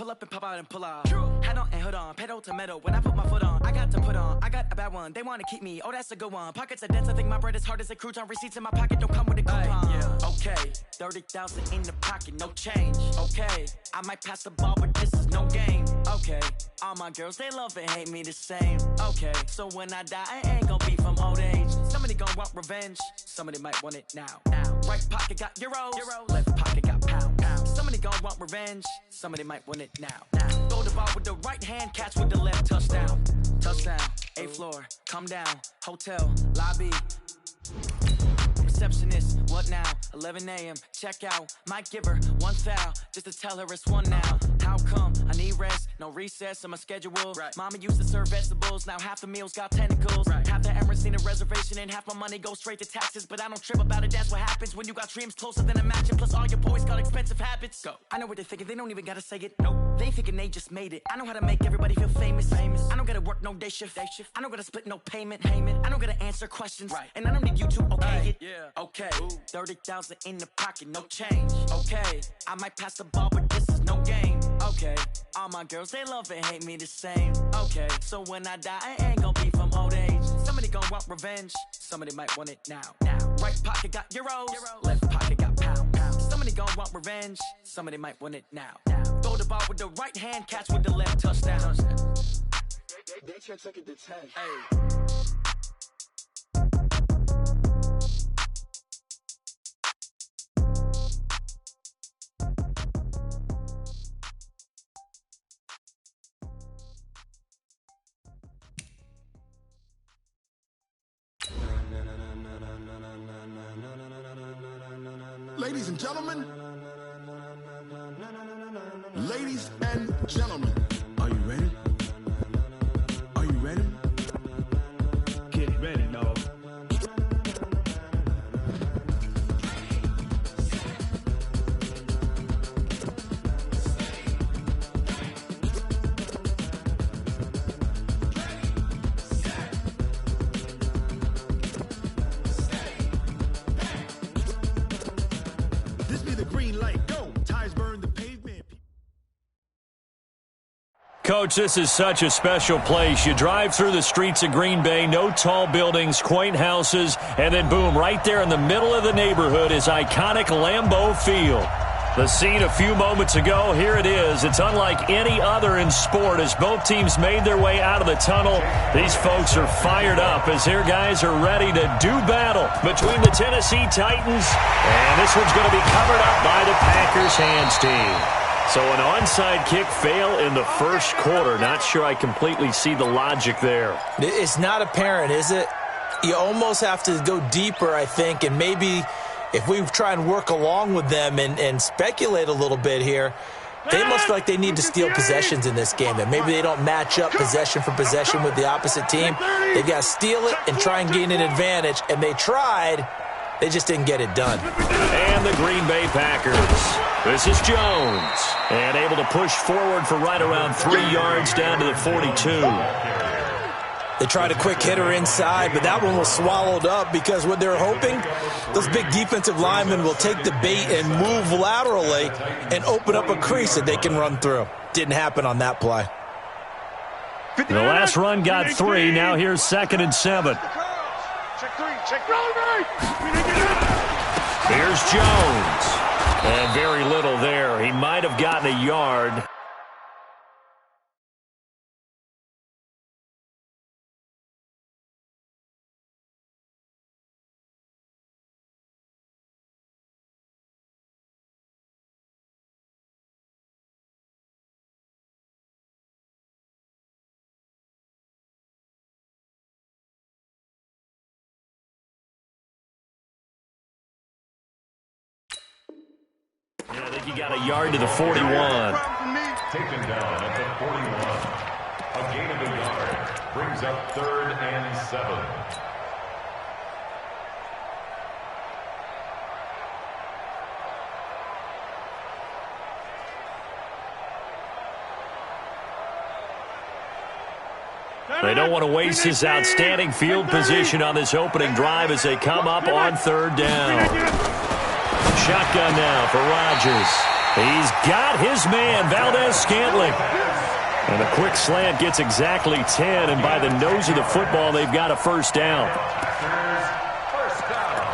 pull up and pop out and pull out. Head on and hood on, pedal to metal. When I put my foot on, I got to put on. I got a bad one, they want to keep me. Oh, that's a good one. Pockets are dense, I think my bread is hard as a crouton. Receipts in my pocket don't come with a coupon. Yeah. Okay, 30,000 in the pocket, no change. Okay, I might pass the ball, but this is no game. Okay, all my girls, they love and hate me the same. Okay, so when I die, I ain't gonna be from old age. Somebody gonna want revenge, somebody might want it now. Right pocket got euros, left pocket got pound. Somebody gonna want revenge, somebody might want it now. Throw the ball with the right hand, catch with the left, touchdown. Touchdown, 8th floor, come down, hotel, lobby. Receptionist, what now? 11 a.m. check out. Might give her one foul just to tell her it's one now. How come? I need rest, no recess on my schedule. Right. Mama used to serve vegetables, now half the meals got tentacles. Right. Half the Emirates need a reservation and half my money goes straight to taxes. But I don't trip about it, that's what happens when you got dreams closer than a mansion. Plus all your boys got expensive habits. Go. I know what they're thinking, they don't even gotta say it. Nope. They thinking they just made it. I know how to make everybody feel famous. I don't gotta work no day shift. I don't gotta split no payment. I don't gotta answer questions. Right. And I don't need you to okay it. Yeah. Okay, 30,000 in the pocket, no change. Okay, I might pass the ball, but this is no game. Okay, all my girls, they love and hate me the same. Okay, so when I die, I ain't gonna be from old age. Somebody gonna want revenge, somebody might want it now. Right pocket got euros, left pocket got pound. Somebody gonna want revenge, somebody might want it now. Throw the ball with the right hand, catch with the left, touchdown. They can't take it to 10. Hey. Ladies and gentlemen, ladies and gentlemen, are you ready? Are you ready? Get ready, dog. Coach, this is such a special place. You drive through the streets of Green Bay, no tall buildings, quaint houses, and then boom, right there in the middle of the neighborhood is iconic Lambeau Field. The scene a few moments ago, here it is. It's unlike any other in sport as both teams made their way out of the tunnel. These folks are fired up as their guys are ready to do battle between the Tennessee Titans, and this one's going to be covered up by the Packers hands team. So an onside kick fail in the first quarter. Not sure I completely see the logic there. It's not apparent, is it? You almost have to go deeper, I think, and maybe if we try and work along with them and speculate a little bit here, they must feel like they need to steal possessions in this game, that maybe they don't match up possession for possession with the opposite team. They've got to steal it and try and gain an advantage, and they tried. They just didn't get it done. And the Green Bay Packers. This is Jones. And able to push forward for right around 3 yards down to the 42. They tried a quick hitter inside, but that one was swallowed up because what they're hoping, those big defensive linemen will take the bait and move laterally and open up a crease that they can run through. Didn't happen on that play. The last run got 3. Now here's 2nd and 7. Here's Jones. And very little there. He might have gotten a yard. Yeah, I think he got a yard to the 41. Taken down at the 41. A gain of a yard brings up 3rd and 7. They don't want to waste this outstanding field position on this opening drive as they come up on 3rd down. Shotgun now for Rodgers. He's got his man, Valdez-Scantling. And a quick slant gets exactly 10, and by the nose of the football, they've got a first down. First down.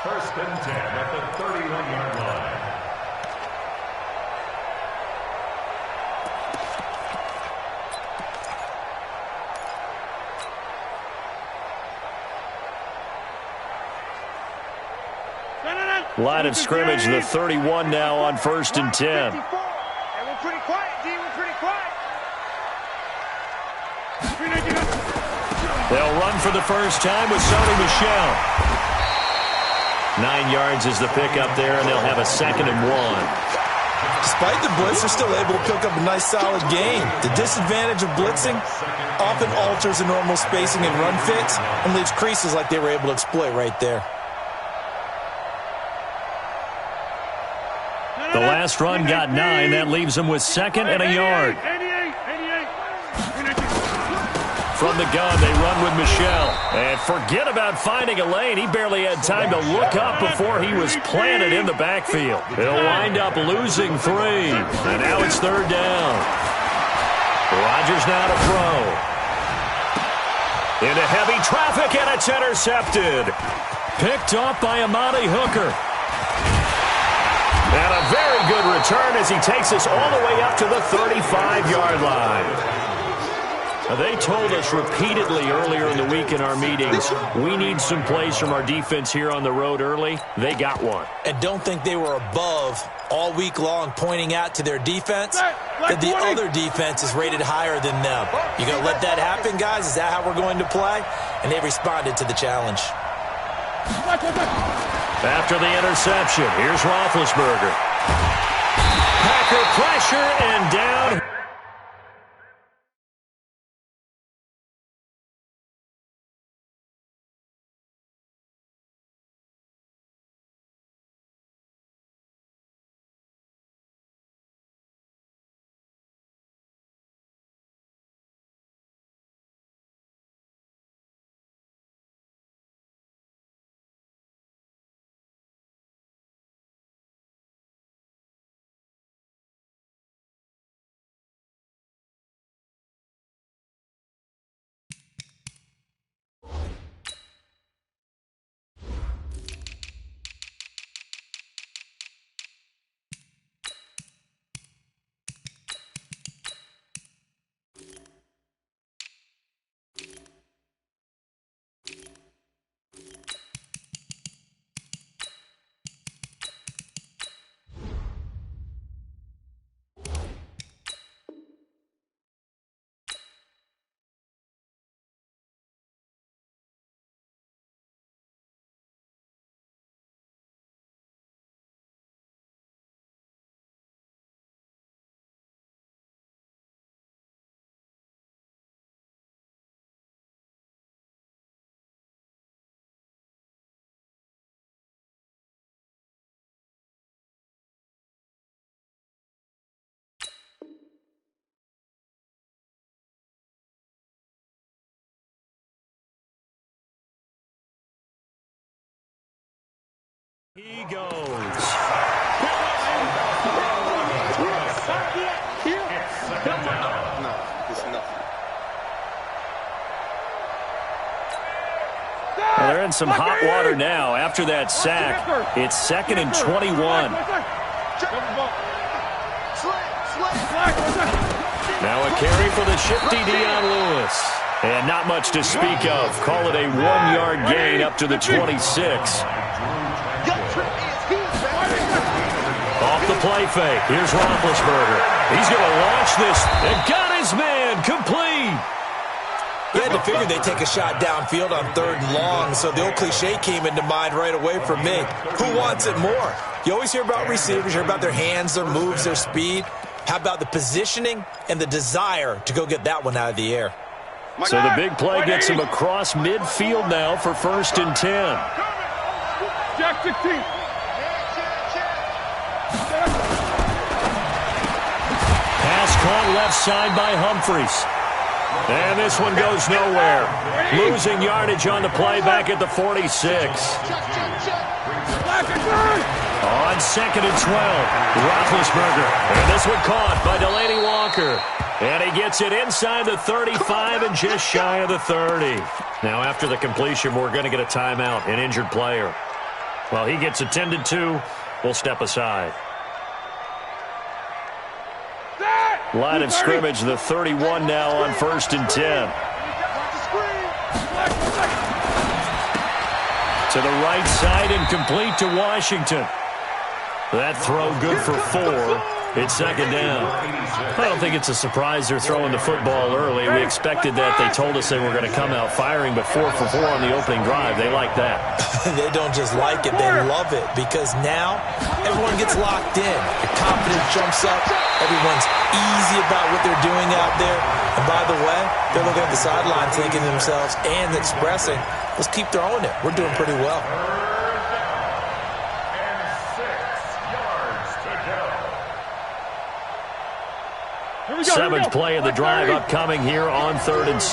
First and 10 at the 31-yard line. Line of scrimmage, the 31 now on first and 10. We're pretty quiet, D. We're pretty quiet. They'll run for the first time with Sony Michel. 9 yards is the pickup there, and they'll have a 2nd and 1. Despite the blitz, they're still able to pick up a nice, solid gain. The disadvantage of blitzing often alters the normal spacing and run fits and leaves creases like they were able to exploit right there. The last run got 9. That leaves them with 2nd and a yard. 88. From the gun, they run with Michel. And forget about finding a lane. He barely had time to look up before he was planted in the backfield. He'll wind up losing 3. And now it's 3rd down. Rodgers now to throw. Into heavy traffic, and it's intercepted. Picked off by Amani Hooker. And a very good return as he takes us all the way up to the 35-yard line. Now, they told us repeatedly earlier in the week in our meetings, we need some plays from our defense here on the road early. They got one. And don't think they were above all week long pointing out to their defense that the other defense is rated higher than them. You going to let that happen, guys? Is that how we're going to play? And they responded to the challenge. After the interception, here's Roethlisberger. Packer pressure and down. He goes. Well, they're in some hot water now after that sack. It's 2nd and 21. Now a carry for the shifty Dion Lewis. And not much to speak of. Call it a 1-yard gain up to the 26. Off the play fake. Here's Roethlisberger. He's going to launch this and got his man complete. You had to figure they'd take a shot downfield on 3rd and long, so the old cliche came into mind right away for me. Who wants it more? You always hear about receivers, you hear about their hands, their moves, their speed. How about the positioning and the desire to go get that one out of the air? So the big play gets him across midfield now for 1st and 10. Jack 16. Pass caught left side by Humphries. And this one goes nowhere. Losing yardage on the play back at the 46. On 2nd and 12, Roethlisberger. And this one caught by Delaney Walker. And he gets it inside the 35 and just shy of the 30. Now, after the completion, we're going to get a timeout, an injured player. While he gets attended to, we'll step aside. Line of scrimmage, the 31 now on 1st and 10. To the right side and complete to Washington. That throw good for 4. It's 2nd down. I don't think it's a surprise they're throwing the football early. We expected that. They told us they were going to come out firing, but 4 for 4 on the opening drive. They like that. They don't just like it, they love it, because now everyone gets locked in. The confidence jumps up. Everyone's easy about what they're doing out there. And by the way, they're looking at the sideline thinking to themselves and expressing, let's keep throwing it. We're doing pretty well. Seventh play of the drive upcoming here on 3rd and 6.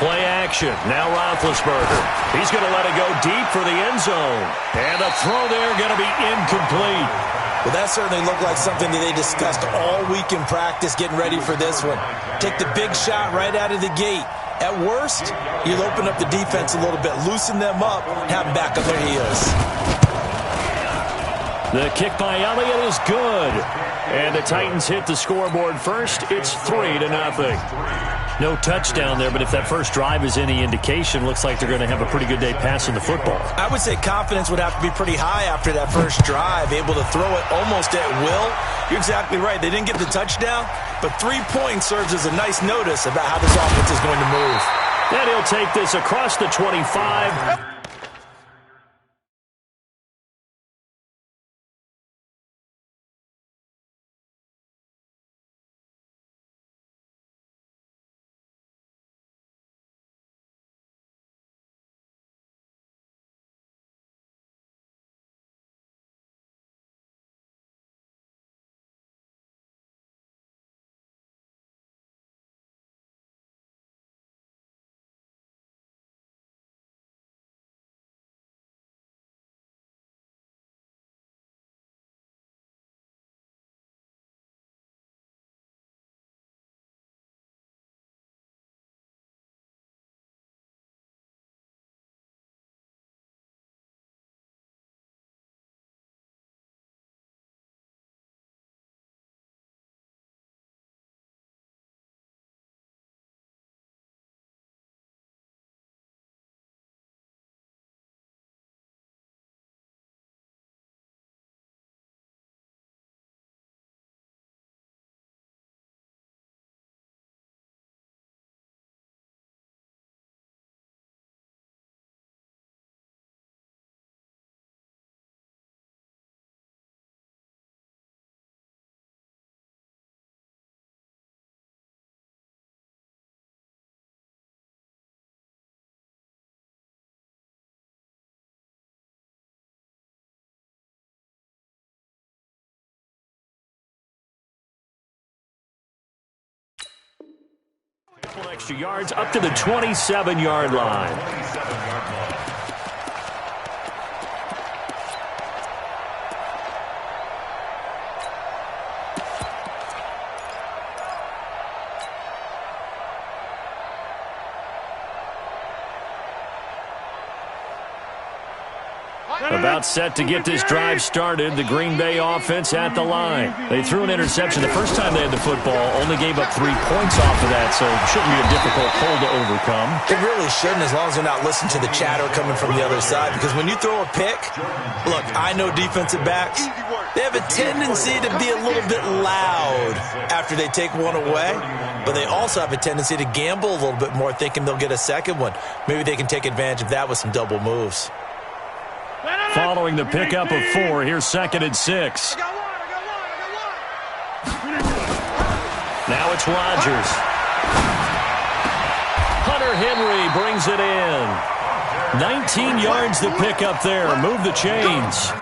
Play action. Now Roethlisberger. He's going to let it go deep for the end zone. And the throw there going to be incomplete. Well, that certainly looked like something that they discussed all week in practice getting ready for this one. Take the big shot right out of the gate. At worst, you'll open up the defense a little bit, loosen them up, have them back on their heels. The kick by Elliott is good. And the Titans hit the scoreboard first. It's 3-0. No touchdown there, but if that first drive is any indication, looks like they're going to have a pretty good day passing the football. I would say confidence would have to be pretty high after that first drive, able to throw it almost at will. You're exactly right. They didn't get the touchdown, but 3 points serves as a nice notice about how this offense is going to move. And he'll take this across the 25. Extra yards up to the 27-yard line. About set to get this drive started. The Green Bay offense at the line. They threw an interception the first time they had the football, only gave up 3 points off of that, so it shouldn't be a difficult hole to overcome. It really shouldn't, as long as they're not listening to the chatter coming from the other side, because when you throw a pick, look, I know defensive backs, they have a tendency to be a little bit loud after they take one away, but they also have a tendency to gamble a little bit more, thinking they'll get a second one. Maybe they can take advantage of that with some double moves. Following the pickup of 4, here's 2nd and 6. Now it's Rodgers. Hunter Henry brings it in. 19 yards to pick up there. Move the chains.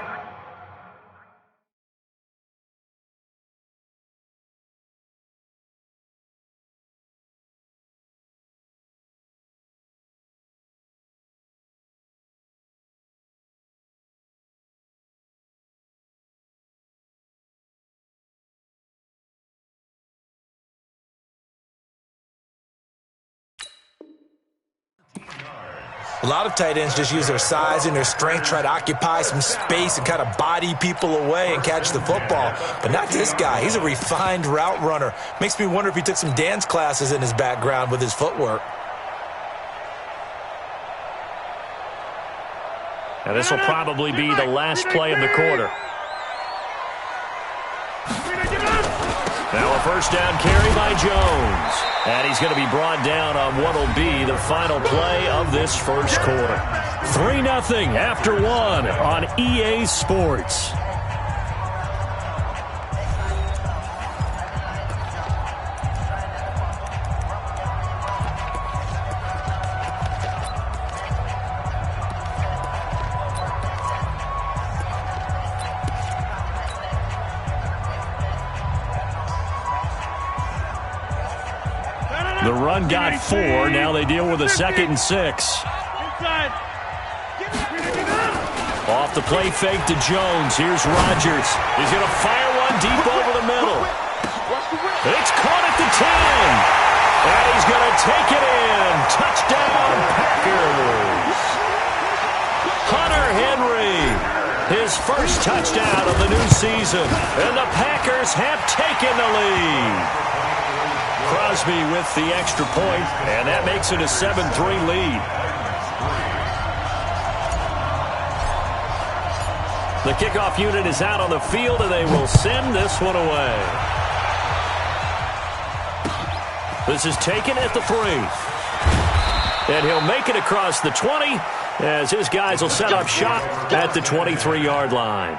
A lot of tight ends just use their size and their strength, try to occupy some space and kind of body people away and catch the football. But not this guy. He's a refined route runner. Makes me wonder if he took some dance classes in his background with his footwork. And this will probably be the last play of the quarter. Now a first down carry by Jones. And he's going to be brought down on what will be the final play of this first quarter. 3-0 after 1 on EA Sports. The run got 4. Now they deal with a 2nd and 6. Off the play fake to Jones. Here's Rodgers. He's going to fire one deep over the middle. It's caught at the 10. And he's going to take it in. Touchdown, Packers. Hunter Henry. His first touchdown of the new season. And the Packers have taken the lead. Crosby with the extra point, and that makes it a 7-3 lead. The kickoff unit is out on the field, and they will send this one away. This is taken at the 3. And he'll make it across the 20 as his guys will set up shop at the 23-yard line.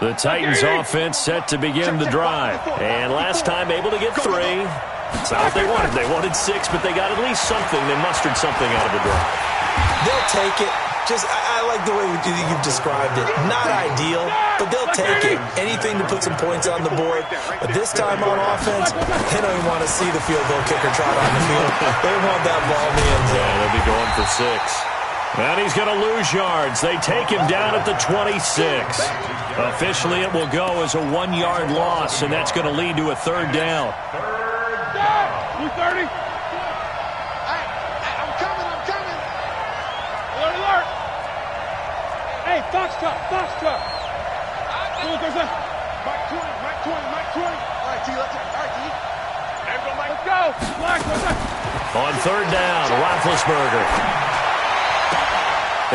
The Titans offense set to begin the drive. And last time able to get 3. It's not what they wanted. They wanted 6, but they got at least something. They mustered something out of the drive. They'll take it. I like the way you've described it. Not ideal, but they'll take it. Anything to put some points on the board. But this time on offense, they don't even want to see the field goal kicker trot on the field. They want that ball in the end zone. Yeah, they'll be going for 6. And he's going to lose yards. They take him down at the 26. Officially, it will go as a 1-yard loss, and that's going to lead to a 3rd down. 230. I'm coming. Alert. Hey, Fox truck. Mike 20. All right, T, let's go. On 3rd down, Roethlisberger.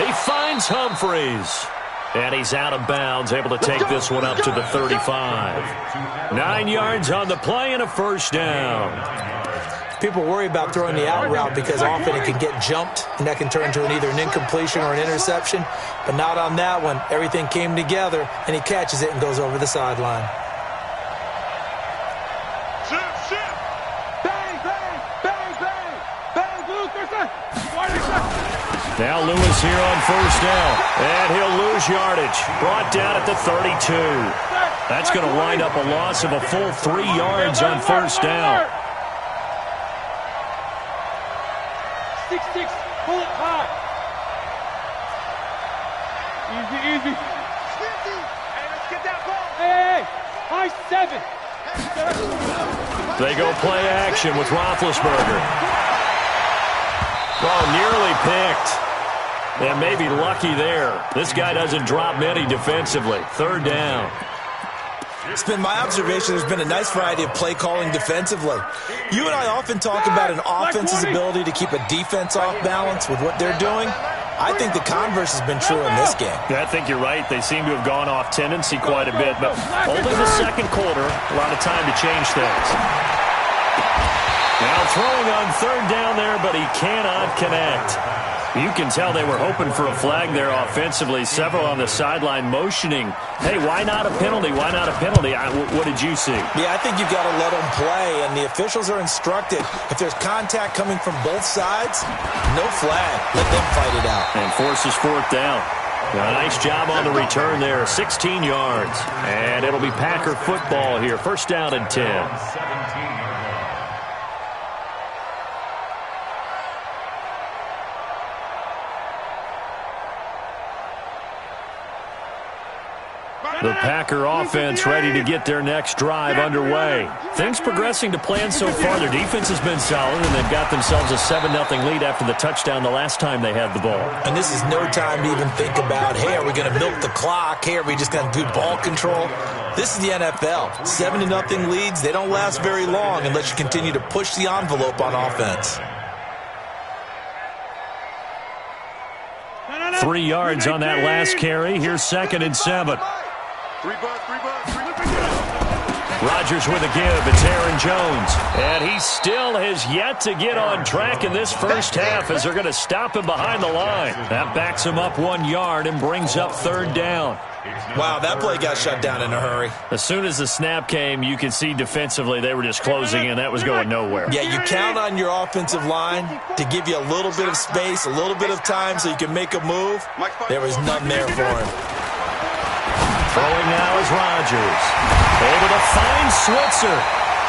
He finds Humphreys. And he's out of bounds, able to take this one up to the 35. 9 yards on the play and a first down. People worry about throwing the out route because often it can get jumped, and that can turn into either an incompletion or an interception. But not on that one. Everything came together, and he catches it and goes over the sideline. Now Lewis here on first down, and he'll lose yardage. Brought down at the 32. That's going to wind up a loss of a full 3 yards on first down. 6-6, pull it high. Easy. Hey, let's get that ball. Hey, high 7. They go play action with Roethlisberger. Oh, nearly picked. And maybe lucky there. This guy doesn't drop many defensively. 3rd down. It's been my observation there's been a nice variety of play calling defensively. You and I often talk about an offense's ability to keep a defense off balance with what they're doing. I think the converse has been true in this game. Yeah, I think you're right. They seem to have gone off tendency quite a bit, but only the 2nd quarter, a lot of time to change things. Now throwing on 3rd down there, but he cannot connect. You can tell they were hoping for a flag there offensively. Several on the sideline motioning, hey, why not a penalty? Why not a penalty? What did you see? Yeah, I think you've got to let them play, and the officials are instructed. If there's contact coming from both sides, no flag. Let them fight it out. And forces 4th down. Nice job on the return there, 16 yards. And it'll be Packer football here, first down and 10. 17-yard line. The Packer offense ready to get their next drive underway. Things progressing to plan so far. Their defense has been solid, and they've got themselves a 7-0 lead after the touchdown the last time they had the ball. And this is no time to even think about, hey, are we going to milk the clock? Hey, are we just going to do ball control? This is the NFL. 7-0 leads, they don't last very long unless you continue to push the envelope on offense. 3 yards on that last carry. Here's 2nd and 7. Rodgers with a give. It's Aaron Jones. And he still has yet to get on track in this first half as they're going to stop him behind the line. That backs him up 1 yard and brings up 3rd down. Wow, that play got shut down in a hurry. As soon as the snap came, you could see defensively they were just closing in. That was going nowhere. Yeah, you count on your offensive line to give you a little bit of space, a little bit of time so you can make a move. There was none there for him. Throwing now is Rodgers. Able to find Switzer.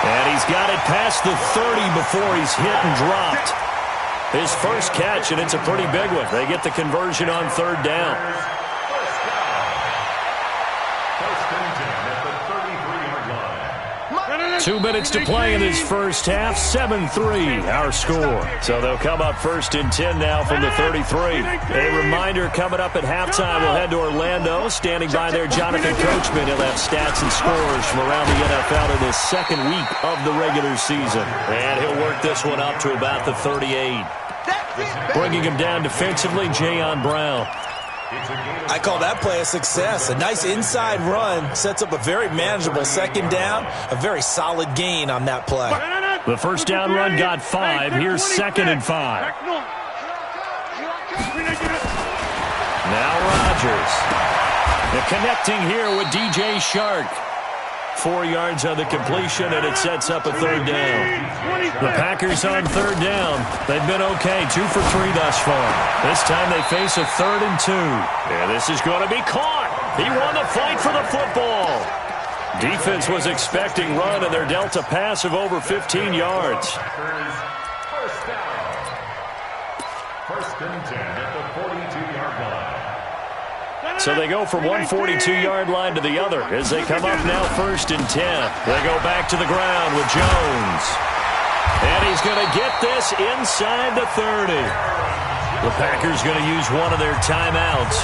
And he's got it past the 30 before he's hit and dropped. His first catch, and it's a pretty big one. They get the conversion on 3rd down. 2 minutes to play in this first half. 7-3 our score. So they'll come up 1st and 10 now from the 33. A reminder, coming up at halftime, we'll head to Orlando. Standing by there, Jonathan Coachman. He'll have stats and scores from around the NFL in this 2nd week of the regular season. And he'll work this one up to about the 38. Bringing him down defensively, Jayon Brown. I call that play a success. A nice inside run sets up a very manageable 2nd down. A very solid gain on that play. The first down run got 5. Here's 2nd and 5. Now Rodgers. They're connecting here with DJ Shark. 4 yards on the completion, and it sets up a 3rd down. The Packers on 3rd down. They've been okay, 2 for 3 thus far. This time they face a 3rd and 2. And this is going to be caught. He won the fight for the football. Defense was expecting run, and they're dealt a pass of over 15 yards. First down. 1st and 10 at the 42-yard line. So they go from one 42-yard line to the other as they come up now 1st and 10. They go back to the ground with Jones. And he's going to get this inside the 30. The Packers going to use one of their timeouts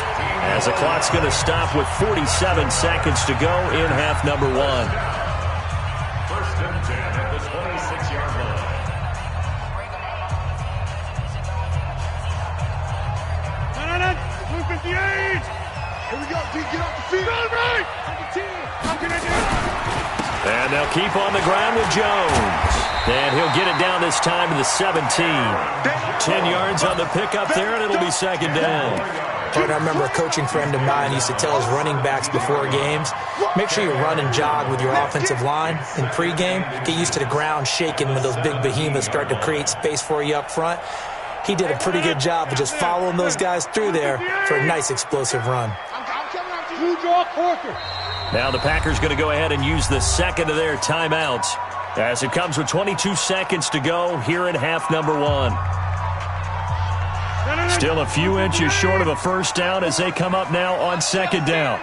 as the clock's going to stop with 47 seconds to go in half number 1. 1st and 10 at the 26-yard line. Here we go, D. Get off the field. And they'll keep on the ground with Jones. And he'll get it down this time to the 17. 10 yards on the pickup there, and it'll be 2nd down. I remember a coaching friend of mine used to tell his running backs before games, make sure you run and jog with your offensive line in pregame. Get used to the ground shaking when those big behemoths start to create space for you up front. He did a pretty good job of just following those guys through there for a nice explosive run. Now the Packers going to go ahead and use the 2nd of their timeouts as it comes with 22 seconds to go here in half number 1. Still a few inches short of a first down as they come up now on 2nd down.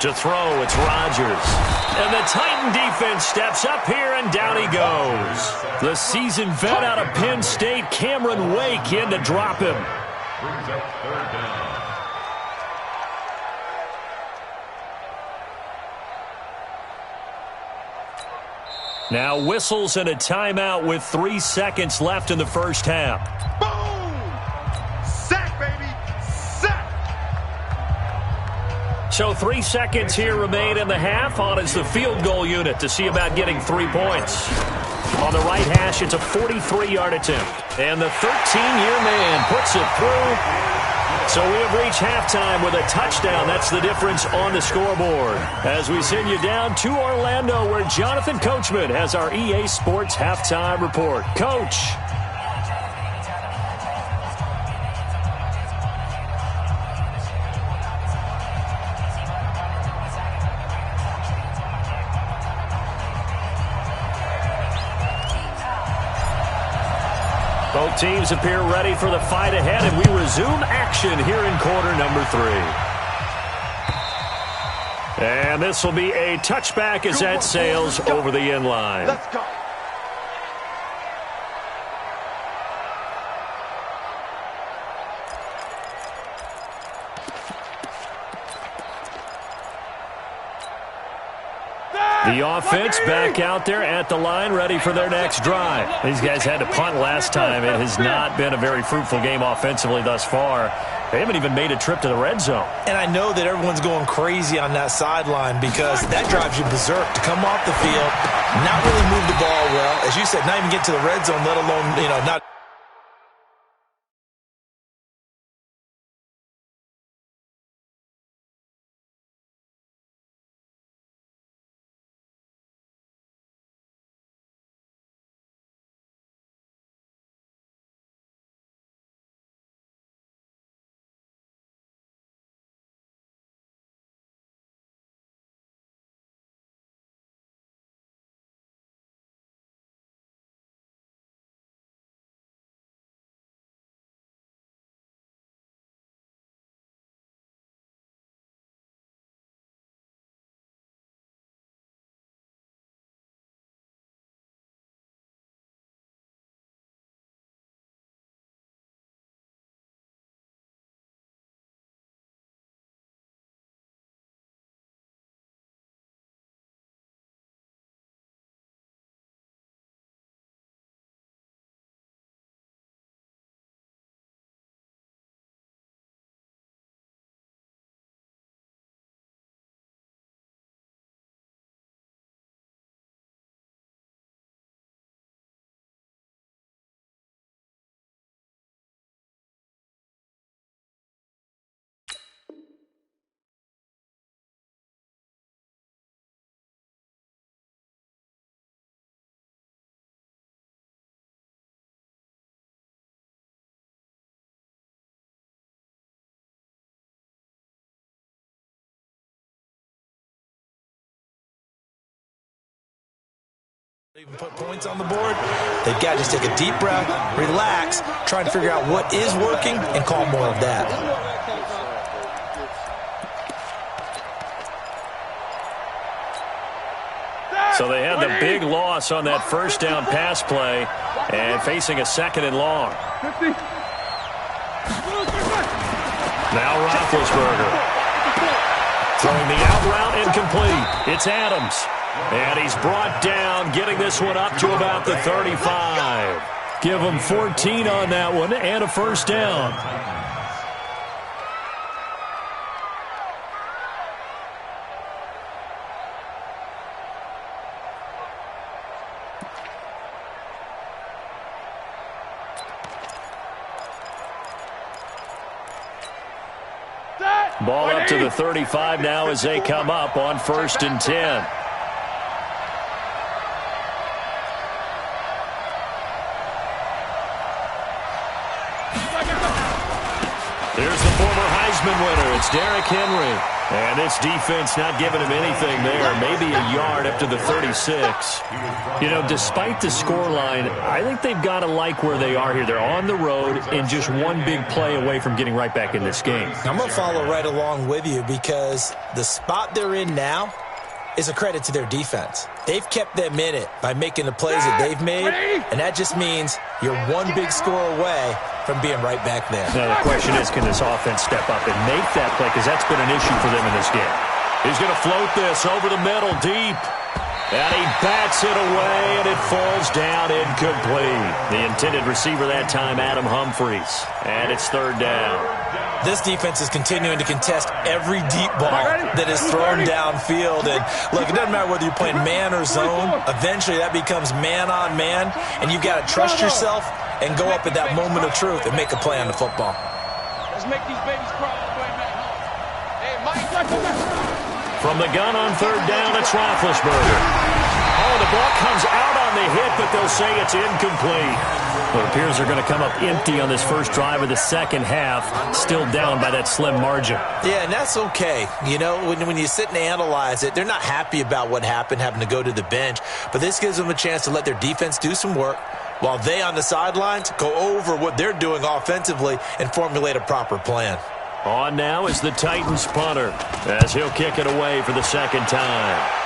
To throw, it's Rodgers. And the Titan defense steps up here, and down he goes. The seasoned vet out of Penn State, Cameron Wake, in to drop him. Brings up 3rd down. Now whistles and a timeout with 3 seconds left in the first half. Boom! Sack, baby! Sack! So 3 seconds here remain in the half. On is the field goal unit to see about getting 3 points. On the right hash, it's a 43-yard attempt. And the 13-year man puts it through. So we have reached halftime with a touchdown. That's the difference on the scoreboard. As we send you down to Orlando, where Jonathan Coachman has our EA Sports halftime report. Coach. Both teams appear ready for the fight ahead, and we resume action here in quarter number 3. And this will be a touchback as that sails over the end line. Let's go. The offense back out there at the line, ready for their next drive. These guys had to punt last time. It has not been a very fruitful game offensively thus far. They haven't even made a trip to the red zone. And I know that everyone's going crazy on that sideline because that drives you berserk to come off the field, not really move the ball well. As you said, not even get to the red zone, let alone, not. Even put points on the board. They've got to just take a deep breath, relax, try to figure out what is working, and call more of that. So they had the big loss on that first down pass play and facing a 2nd and long. Now Roethlisberger. Throwing the out route incomplete. It's Adams. And he's brought down, getting this one up to about the 35. Give him 14 on that one and a first down. Ball up to the 35 now as they come up on 1st and 10. There's the former Heisman winner. It's Derrick Henry. And this defense not giving him anything there. Maybe a yard up to the 36. Despite the scoreline, I think they've got to like where they are here. They're on the road and just one big play away from getting right back in this game. I'm going to follow right along with you because the spot they're in now is a credit to their defense. They've kept them in it by making the plays that they've made, and that just means you're one big score away from being right back there. Now the question is, can this offense step up and make that play? Because that's been an issue for them in this game. He's going to float this over the middle deep. And he bats it away, and it falls down incomplete. The intended receiver that time, Adam Humphries. And it's 3rd down. This defense is continuing to contest every deep ball that is thrown downfield. And look, it doesn't matter whether you're playing man or zone. Eventually that becomes man on man, and you've got to trust yourself and go up at that moment of truth and make a play on the football. Let's make these babies crawl all the way back home. Hey, Mike. From the gun on 3rd down, it's Roethlisberger. Oh, the ball comes out on the hit, but they'll say it's incomplete. Well, it appears they're going to come up empty on this first drive of the second half, still down by that slim margin. Yeah, and that's okay. When you sit and analyze it, they're not happy about what happened, having to go to the bench. But this gives them a chance to let their defense do some work, while they on the sidelines go over what they're doing offensively and formulate a proper plan. On now is the Titans punter as he'll kick it away for the second time.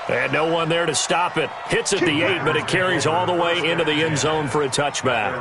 And no one there to stop it. Hits at the 8, but it carries all the way into the end zone for a touchback.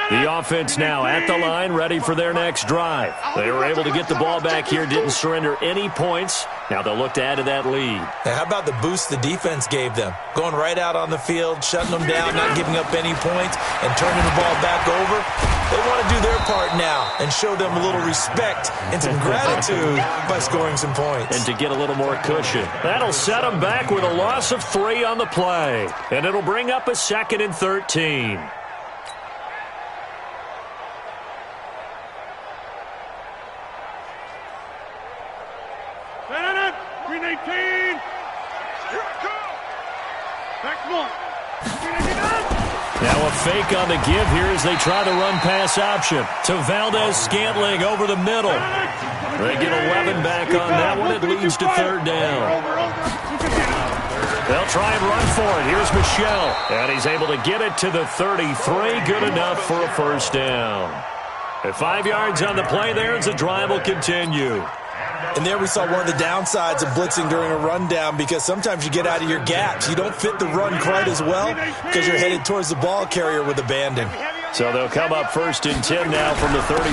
The offense now at the line, ready for their next drive. They were able to get the ball back here, didn't surrender any points. Now they'll look to add to that lead. Now, how about the boost the defense gave them? Going right out on the field, shutting them down, not giving up any points, and turning the ball back over. They want to do their part now and show them a little respect and some gratitude by scoring some points. And to get a little more cushion. That'll set them back with a loss of 3 on the play. And it'll bring up a 2nd and 13. Now a fake on the give here as they try the run-pass option to Valdez-Scantling over the middle. They get 11 back on that one. It leads to 3rd down. They'll try and run for it. Here's Michelle, and he's able to get it to the 33. Good enough for a 1st down. At 5 yards on the play there as the drive will continue. And there we saw one of the downsides of blitzing during a rundown, because sometimes you get out of your gaps. You don't fit the run quite as well because you're headed towards the ball carrier with abandon. So they'll come up 1st and 10 now from the 33.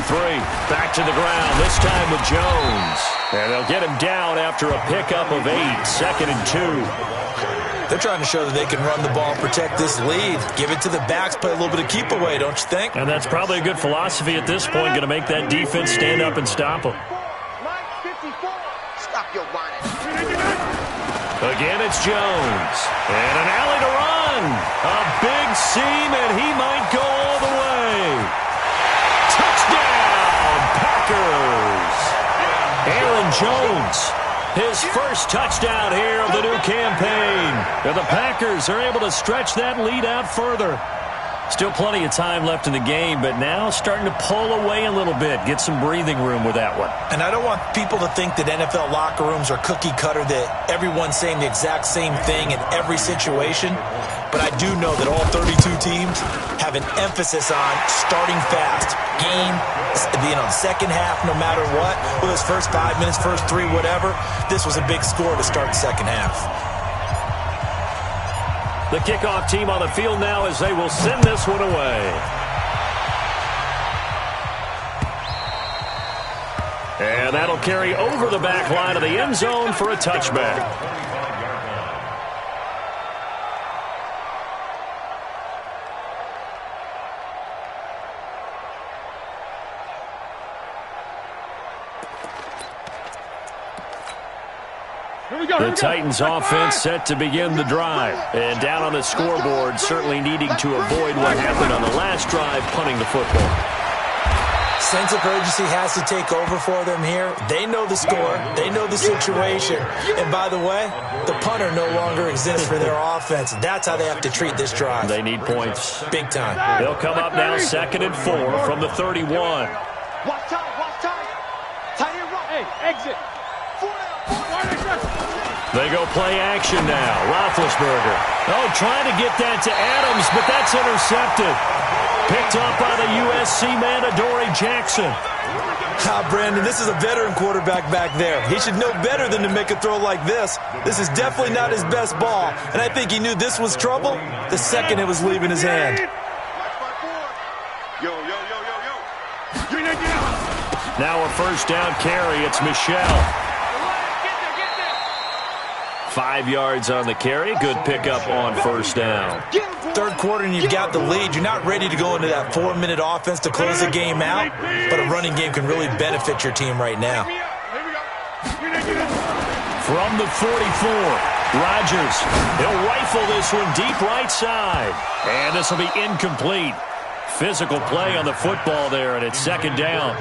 Back to the ground, this time with Jones. And they'll get him down after a pickup of 8, 2nd and 2. They're trying to show that they can run the ball, protect this lead, give it to the backs, play a little bit of keep away, don't you think? And that's probably a good philosophy at this point, going to make that defense stand up and stop them. Again, it's Jones. And an alley to run. A big seam, and he might go all the way. Touchdown, Packers. Aaron Jones, his first touchdown here of the new campaign. And the Packers are able to stretch that lead out further. Still plenty of time left in the game, but now starting to pull away a little bit, get some breathing room with that one. And I don't want people to think that NFL locker rooms are cookie cutter, that everyone's saying the exact same thing in every situation. But I do know that all 32 teams have an emphasis on starting fast. Game, second half, no matter what. Whether it's first 5 minutes, first 3, whatever. This was a big score to start the second half. The kickoff team on the field now as they will send this one away. And that'll carry over the back line of the end zone for a touchback. The Titans offense set to begin the drive. And down on the scoreboard, certainly needing to avoid what happened on the last drive, punting the football. Sense of urgency has to take over for them here. They know the score. They know the situation. And by the way, the punter no longer exists for their offense. That's how they have to treat this drive. They need points. Big time. They'll come up now 2nd and 4 from the 31. Watch time. Tight end run. Hey, exit. They go play action now. Roethlisberger. Oh, trying to get that to Adams, but that's intercepted. Picked up by the USC man, Adoree Jackson. Brandon, this is a veteran quarterback back there. He should know better than to make a throw like this. This is definitely not his best ball, and I think he knew this was trouble the second it was leaving his hand. Now a 1st down carry. It's Michelle. 5 yards on the carry. Good pickup on 1st down. Third quarter and you've got the lead. You're not ready to go into that 4-minute offense to close the game out, but a running game can really benefit your team right now. From the 44, Rodgers. He'll rifle this one deep right side. And this will be incomplete. Physical play on the football there, and it's second down.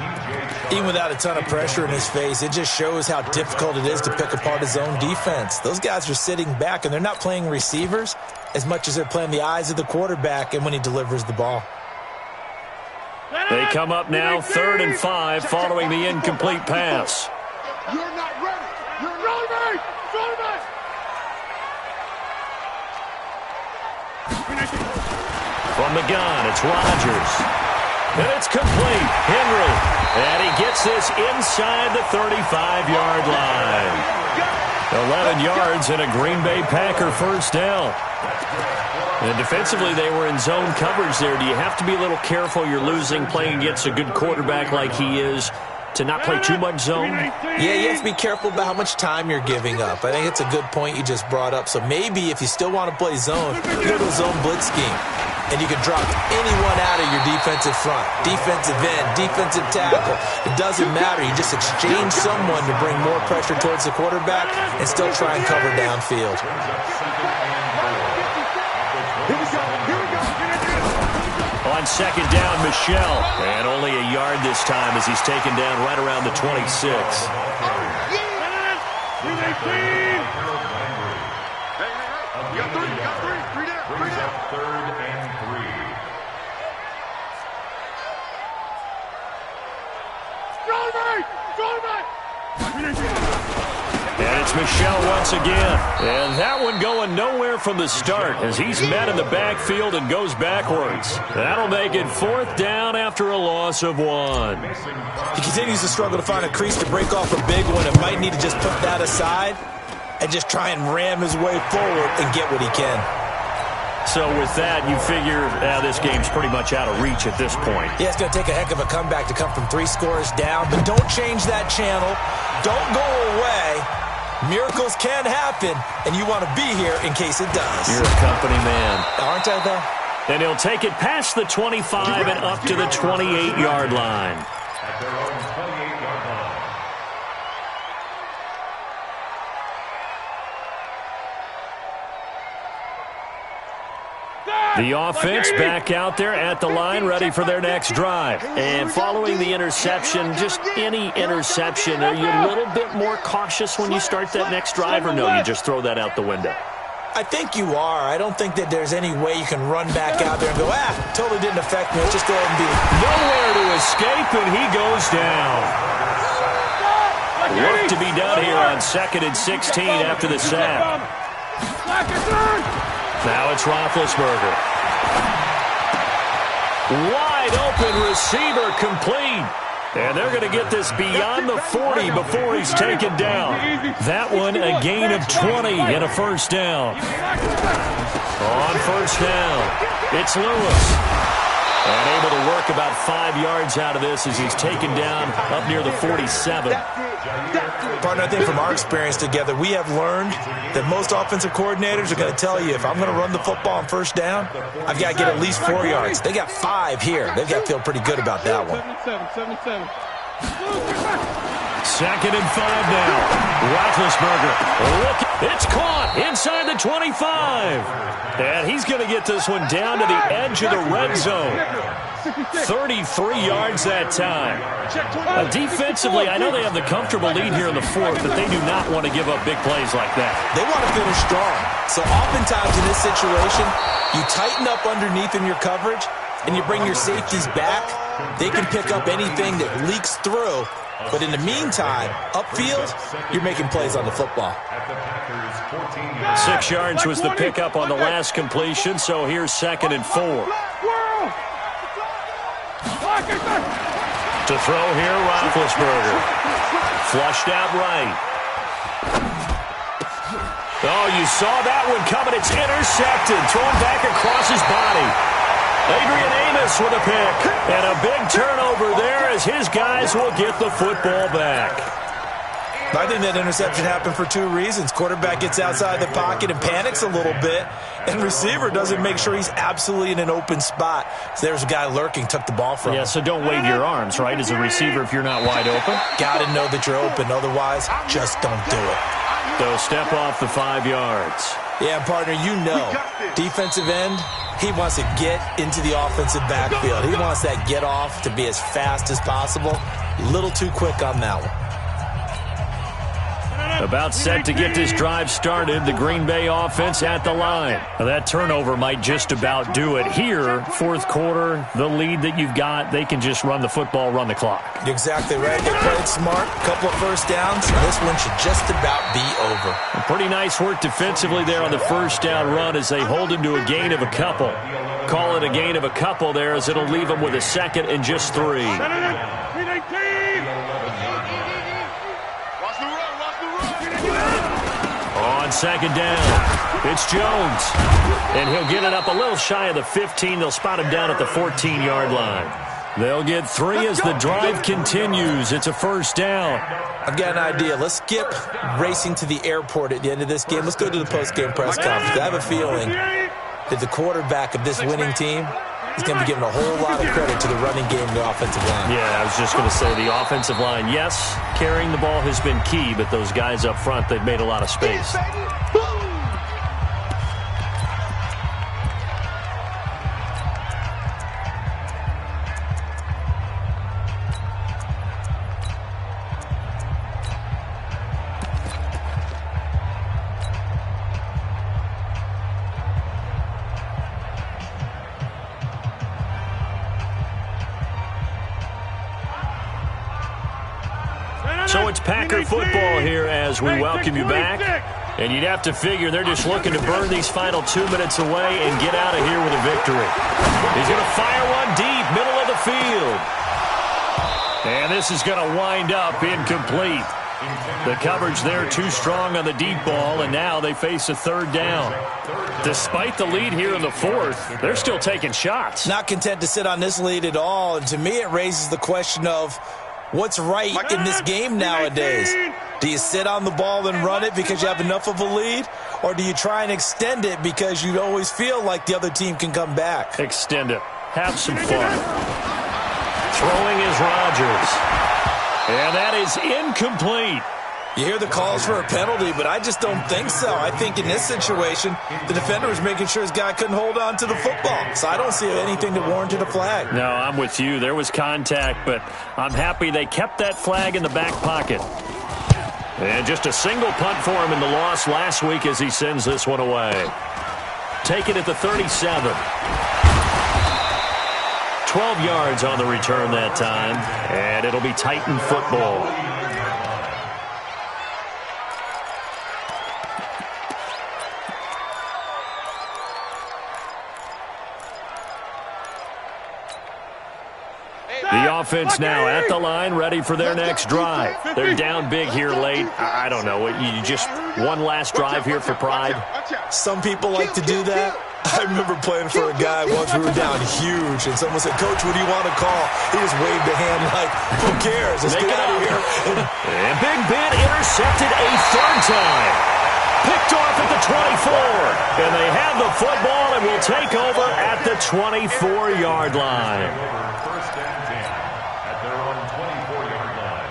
Even without a ton of pressure in his face, it just shows how difficult it is to pick apart his own defense. Those guys are sitting back, and they're not playing receivers as much as they're playing the eyes of the quarterback and when he delivers the ball. They come up now 3rd and 5 following the incomplete pass. You're not ready. You're not ready. From the gun, it's Rodgers. And it's complete. Henry. And he gets this inside the 35-yard line. 11 yards and a Green Bay Packer first down. And defensively, they were in zone coverage there. Do you have to be a little careful? You're losing playing against a good quarterback like he is to not play too much zone? Yeah, you have to be careful about how much time you're giving up. I think it's a good point you just brought up. So maybe if you still want to play zone, you go to a zone blitz scheme. And you can drop anyone out of your defensive front, defensive end, defensive tackle. It doesn't matter. You just exchange someone to bring more pressure towards the quarterback and still try and cover downfield. On second down, Michel. And only a yard this time as he's taken down right around the 26. Brings up 3rd and 3. And it's Michel once again. And that one going nowhere from the start as he's met in the backfield and goes backwards. That'll make it 4th down after a loss of 1. He continues to struggle to find a crease to break off a big one and might need to just put that aside and just try and ram his way forward and get what he can. So with that, you figure this game's pretty much out of reach at this point. Yeah, it's going to take a heck of a comeback to come from 3 scores down, but don't change that channel. Don't go away. Miracles can happen, and you want to be here in case it does. You're a company man. Aren't I, though? And he'll take it past the 25 and up to the 28-yard line. At their own 28-yard line. The offense back out there at the line, ready for their next drive. And following the interception, just any interception, are you a little bit more cautious when you start that next drive, or no, you just throw that out the window? I think you are. I don't think that there's any way you can run back out there and go, totally didn't affect me. Let's just go ahead and be nowhere to escape, and he goes down. Work to be done here on 2nd and 16 after the sack. Now it's Roethlisberger. Wide open receiver complete. And they're going to get this beyond the 40 before he's taken down. That one a gain of 20 and a first down. On first down, it's Lewis. And able to work about 5 yards out of this as he's taken down up near the 47. Partner, I think from our experience together, we have learned that most offensive coordinators are going to tell you, if I'm going to run the football on first down, I've got to get at least 4 yards. They got 5 here. They've got to feel pretty good about that one. 2nd and 5 now. Roethlisberger. Look, it's caught inside the 25. And he's going to get this one down to the edge of the red zone. 33 yards that time. Defensively, I know they have the comfortable lead here in the 4th, but they do not want to give up big plays like that. They want to finish strong. So oftentimes in this situation, you tighten up underneath in your coverage, and you bring your safeties back. They can pick up anything that leaks through. But in the meantime, upfield, you're making plays on the football. 6 yards was the pickup on the last completion, so here's 2nd and 4. To throw here, Roethlisberger. Flushed out right. Oh, you saw that one coming. It's intercepted. Thrown back across his body. Adrian Amos with a pick. And a big turnover there as his guys will get the football back. I think that interception happened for 2 reasons. Quarterback gets outside the pocket and panics a little bit, and receiver doesn't make sure he's absolutely in an open spot. So there's a guy lurking, took the ball from him. Yeah, so don't wave your arms, right, as a receiver if you're not wide open. Got to know that you're open. Otherwise, just don't do it. So step off the 5 yards. Yeah, partner, you know, defensive end, he wants to get into the offensive backfield. He wants that get off to be as fast as possible. A little too quick on that one. About set to get this drive started, the Green Bay offense at the line. Now, that turnover might just about do it. Here, fourth quarter, the lead that you've got, they can just run the football, run the clock. Exactly right. They played smart, a couple of first downs, and this one should just about be over. Pretty nice work defensively there on the first down run as they hold him to a gain of a couple. Call it a gain of a couple there as it'll leave him with a second and just 3. On second down, it's Jones. And he'll get it up a little shy of the 15. They'll spot him down at the 14-yard line. They'll get 3 as the drive continues. It's a first down. I've got an idea. Let's skip racing to the airport at the end of this game. Let's go to the post-game press conference. I have a feeling that the quarterback of this winning team is going to be given a whole lot of credit to the running game and the offensive line. Yeah, I was just going to say the offensive line, yes, carrying the ball has been key, but those guys up front, they've made a lot of space. So it's Packer football here as we welcome you back. And you'd have to figure they're just looking to burn these final 2 minutes away and get out of here with a victory. He's going to fire one deep, middle of the field. And this is going to wind up incomplete. The coverage there too strong on the deep ball, and now they face a third down. Despite the lead here in the fourth, they're still taking shots. Not content to sit on this lead at all, and to me it raises the question of what's right in this game nowadays? Do you sit on the ball and run it because you have enough of a lead? Or do you try and extend it because you always feel like the other team can come back? Extend it. Have some fun. Throwing is Rodgers. And that is incomplete. You hear the calls for a penalty, but I just don't think so. I think in this situation, the defender was making sure his guy couldn't hold on to the football. So I don't see anything that warranted a flag. No, I'm with you. There was contact, but I'm happy they kept that flag in the back pocket. And just a single punt for him in the loss last week as he sends this one away. Take it at the 37. 12 yards on the return that time, and it'll be Titan football. The offense now at the line, ready for their next drive. They're down big here late. I don't know. You just one last drive here for pride? Some people like to do that. I remember playing for a guy once. We were down huge, and someone said, "Coach, what do you want to call?" He just waved a hand like, "Who cares? Let's get out of here." And Big Ben intercepted a third time. Picked off at the 24. And they have the football and will take over at the 24-yard line. First and 10 at their own 24-yard line.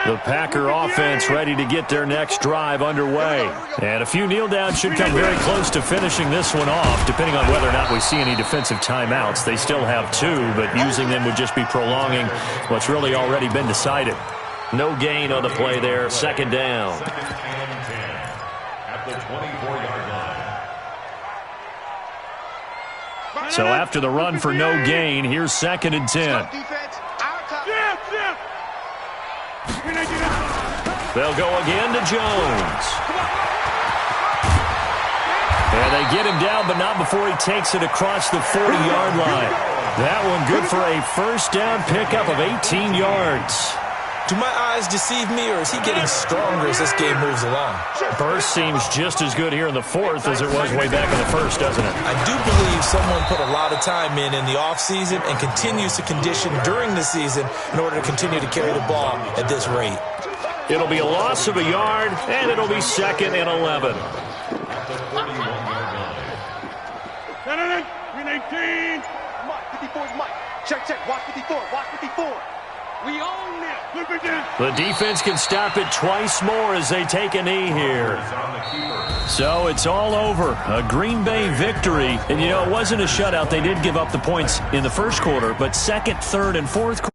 The Packer offense ready to get their next drive underway. And a few kneel downs should come very close to finishing this one off, depending on whether or not we see any defensive timeouts. They still have 2, but using them would just be prolonging what's really already been decided. No gain on the play there. Second down. Second and 10 at the 24-yard line. So after the run for no gain, here's second and 10. They'll go again to Jones. And they get him down, but not before he takes it across the 40-yard line. That one good for a first down pickup of 18 yards. Do my eyes deceive me, or is he getting stronger as this game moves along? Burst seems just as good here in the fourth as it was way back in the first, doesn't it? I do believe someone put a lot of time in the offseason and continues to condition during the season in order to continue to carry the ball at this rate. It'll be a loss of a yard, and it'll be second and 11. At the 41-yard line. 319. Mike, 54's Mike. Check, watch 54, watch 54. We own this. The defense can stop it twice more as they take a knee here. So it's all over. A Green Bay victory. And, you know, it wasn't a shutout. They did give up the points in the first quarter, but second, third, and fourth quarter.